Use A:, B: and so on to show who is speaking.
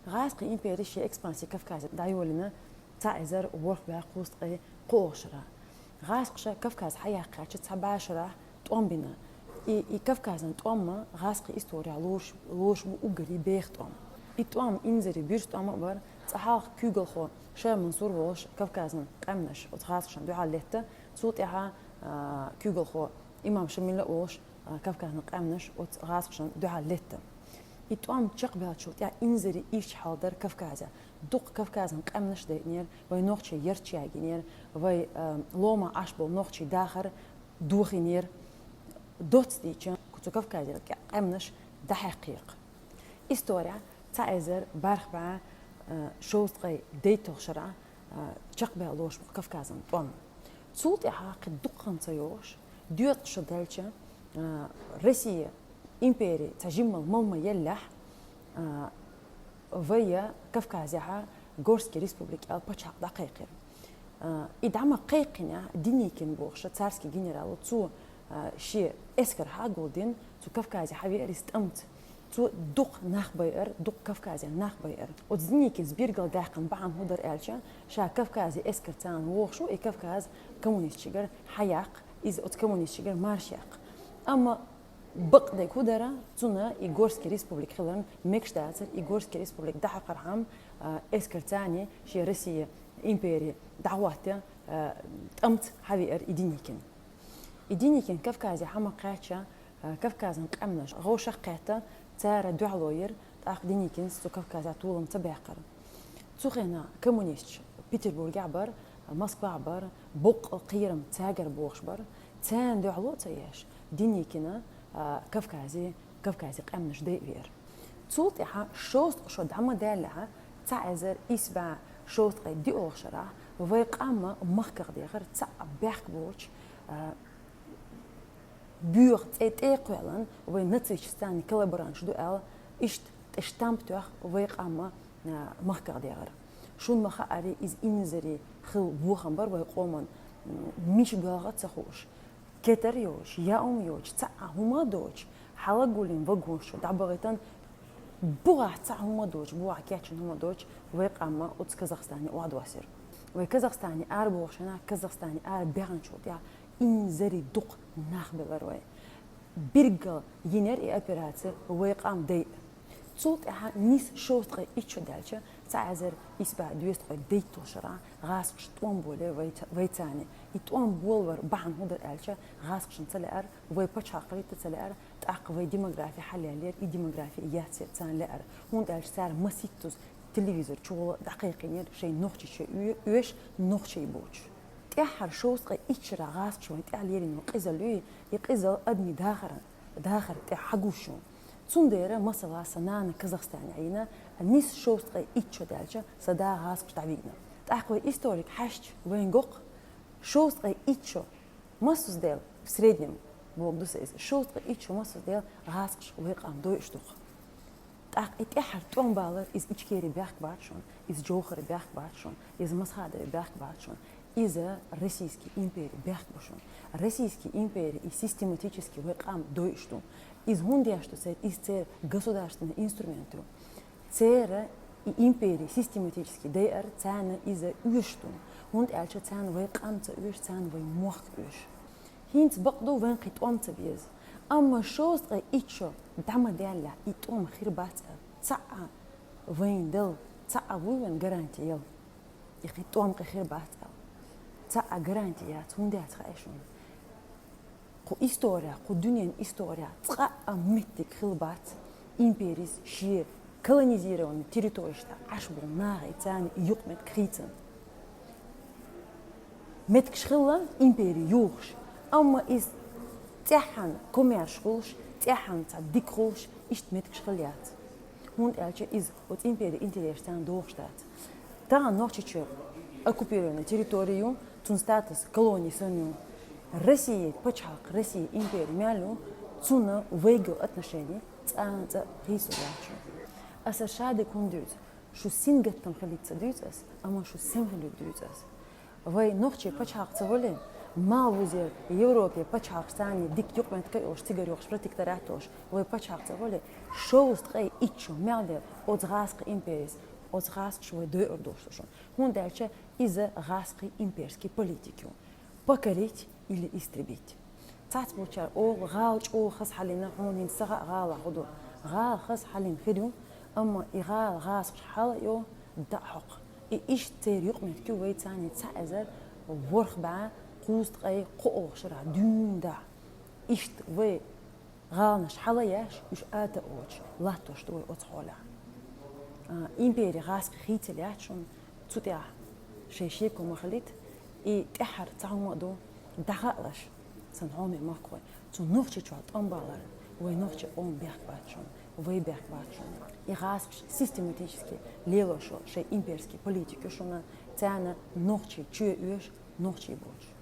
A: غاسق إمبيري شيء إكسبانسي كفكاز دايولنا تعزر وورخ بها قوسقي قوشرة غاسق كفكاز حياة قاتش تسباشرة تقوم بنا كفكاز تقوم غاسق إستوريا لوش وقري بيخ تقوم تقوم إنزري بيرش تقوم بر تحاق كوغل خو شا منصور وش كفكاز قمنش وتغاسق شن دوعا ليتا صوت إها كوغل خو إمام شميل وش كفكاز قمنش وتغاسق شن دوعا ليتا يتوام تشق بها شوت يعني إنزري إيش حاضر كفكازة دق كفكازة قمنش دينير وي نوختي يرتشي عجينير وي لوما عشبو نوختي داخر دوخينير دوت ديتشن كتو كفكازة قمنش ده حقيق إستوريا تعزر بارخ بع شوستقي ديتوخ شرع تشق بها لوش كفكازة توام صوت إحاق دقن تيوش ديوت شدالشة روسيا إمبيري تجمل ملما يلح ويا كفكازها غورسكي ريسبوبليك الباتشاق دقيقة إدعم قيقنا دينيكن بوخش تسارسكي جنرال تو شيء إسكر هاجولدين تو كفكازي حبي أريستمت تو دق نخبير دق كفكازي نخبير وتزنيكن زبيرجل داقن بعم هدر ألشة شا كفكازي إسكر تان ووخشو إي كفكاز كومونيست شجر حياق إذا أت كومونيست شجر مارشيق أما بقدر كودرا تونا إيغورسكي ريسبوبليك خلنا مكشتاتر إيغورسكي ريسبوبليك ده قرحم إسكرتاني شي روسيا إمبيري دعواته أمت حبير إدينيكن كفكازي حما قاتشا كفكازن قمنش غوش قاتا تارا دوعلوير تاخ دينيكن ستو كفكازا طولم تبعقر تسوخينا كومونيست بيتربورغ عبر موسكوا عبر بوق قيرم تاجر بوخشبر تان دوعلو تياش دينيكنا كفكازي قمنش ديفير تصوت إحا شوست شو دعما دالها تعزر إسبع شوست قي دي أوغشرا ويقام مخكر ديغر تع بيحك بوش بيوغ تيقوالن وينتيش ستاني كلابرانش دوال إشت تشتامبتوغ ويقام مخكر ديغر شون مخاري إز إنزري خل بوخنبر ويقومن مش بلغت سخوش كتر يوش ياوم يوش تاع هما دوش حالا قولين وقونشو دعبغيتان بوغا تاع هما دوش بوغا كياتشن هما دوش ويقاما اوتس كازاخستاني وعد واسير وكازاخستاني بوغشنا كازاخستاني بيغنشو تاع إنزري دوق ناخ بغروي بيرغل ينر اي ابيراتي ويقام دي صوت اها نيس شوتقي ايتشو دالشا تعزر يسبع دويستقي ديتو شرع غاسق شتوان بولي ويتاني يتوان بولور بعن هدر الشا غاسق شنتلار وي باتشا قريت تلار تاق وي ديموغرافي حلالير اي ديموغرافي ياتي تان لار هون دالش سار مسيتوز تلفزيون شو دقيقين شي نوختي شي يوش نوختي بوش تحر شوتقي ايتشرا غاسق شو تعليري نو قزلوي يقزل ادمي داخر تحقوشو تنديره مثلا سنان كازاخستان عينا نيس شوستقي إيتشو دالشا صدا غاسق تعبينا تحقوي إستوريك حشت وين قق شوستقي إيتشو ماسوس ديل في سريدنيم بوغدوس إز شوستقي إيتشو ماسوس ديل غاسق ويقام دو إشتوخ تحق إتحر توان بالر إز إيشكيري بيحك بارشون إز جوخري بيحك بارشون إز مسخادري بيحك بارشون إذا российский империя بيحك بارشون российский империя и систематически ويقام دو إشتو из гундия, что це из государственного инструмента, це и империи систематически, дер цена из уштун, гунд эльче цена вейкамца уш, цена вей мох уш. Хинц бакду вен قطعمت بيز. أما شوست إيشو دعم ديالا إتوم خربات تاع وين دل تاع وين جرانتي يل يقطعم خربات تاع جرانتيات هونديات خايشون. قو إستوريا قو دنيا إستوريا تقع متك خلبات إمبيريز شيء كولونيزيرون تيريتوريشتا عشبو ناغي تاني يقمت كريتن متك شخلا إمبيري يوغش أما إز تحن كوميرشغولش تحن تعديكغولش إشت متك شخليات هون ألشة إز وت إمبيري إنتريشتان دوغشتات تاع نوختشو أكوبيرون تيريتوريو تون ستاتس كولوني سونيو Россия, почак, Россия, империя, мялю, цуна, выиграл отношения, цанца, рису лячу. А США декундуют, что сингеттам халится дюйцас, а ма что семхалю дюйцас. Вай ногче почак цаволи, Малвузе Европе пачахсани дик юкментке ош цигарёш протекторатош вы пачахца воле шоустрей ичо мялде от раск империс от раск швой дойордоштошон хун дальше из раски имперский политику покорить или истребить цац бучар о галч о хас халина хун инсага гала худо гал хас халин хидум اما إغال غاس حال يو دحق إيش تير يقمت كي ويتاني تعزر ورخ بع قوست قي قو شرع دون دا إيش وي غالنش حالياش إيش آتا أوش لا توشتوي أتحولا إمبيري غاس خيتلياتشون تطيع شيشيكو مخليت إي تحر تعمو دو دخلش سنهومي ماكوي تو نوخشي شوات أمبالر وي نوخشي أم بيخ باتشون وي بيخ باتشون и раз систематически лелошо шей имперский политики шуна цяна нохчи чуе уеш нохчи больше